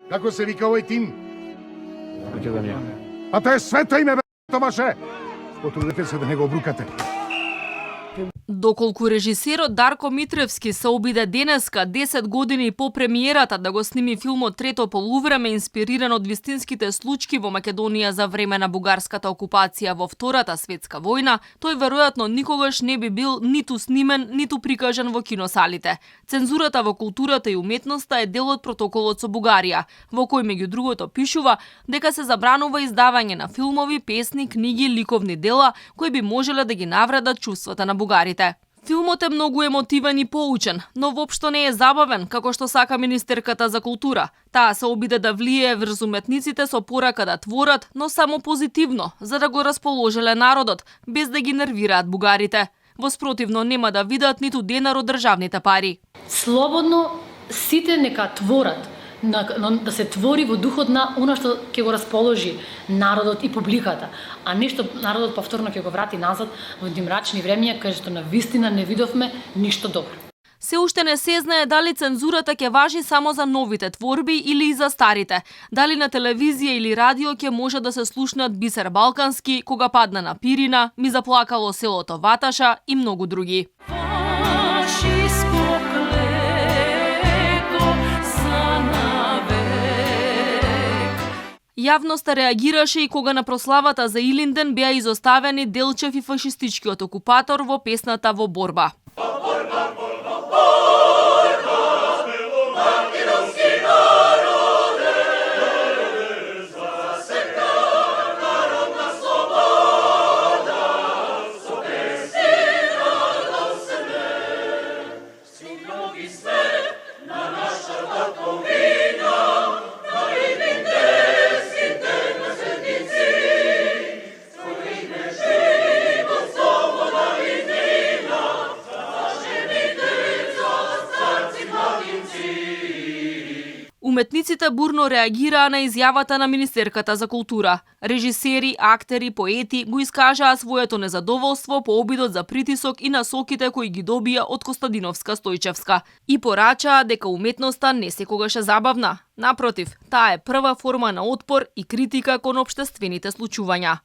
Како се вика овој тим? Македонија. А тоа е свето име, Томаше! Потрудете се да не го обрукате. Доколку режисерот Дарко Митревски се обиде денеска, 10 години по премиерата, да го сними филмот Трето полувреме, инспириран од вистинските случаи во Македонија за време на бугарската окупација во Втората светска војна, тој веројатно никогаш не би бил ниту снимен, ниту прикажан во киносалите. Цензурата во културата и уметноста е дел од протоколот со Бугарија, во кој меѓу другото пишува дека се забранува издавање на филмови, песни, книги, ликовни дела кои би можеле да ги навредат чувствата на бугарите. Филмот е многу емотивен и поучен, но воопшто не е забавен, како што сака министерката за култура. Таа се обиде да влие врз уметниците со порака да творат, но само позитивно, за да го расположеле народот, без да ги нервираат бугарите. Во спротивно нема да видат ниту денар од државните пари. Слободно сите нека творат, да се твори во духот на она што ќе го расположи народот и публиката, а не што народот повторно ќе го врати назад во мрачни времиња кај што на вистина не видовме ништо добро. Се уште не се знае дали цензурата ќе важи само за новите творби или и за старите. Дали на телевизија или радио ќе може да се слушнат Бисер Балкански, Кога падна на Пирина, Ми заплакало селото Ваташа и многу други. Јавноста реагираше и кога на прославата за Илинден беа изоставени Делчев и фашистичкиот окупатор во песната Во борба. Уметниците бурно реагираа на изјавата на министерката за култура. Режисери, актери, поети го искажаа своето незадоволство по обидот за притисок и насоките кои ги добија од Костадиновска Стојчевска. И порачаа дека уметноста не секогаш е забавна. Напротив, таа е прва форма на отпор и критика кон општествените случувања.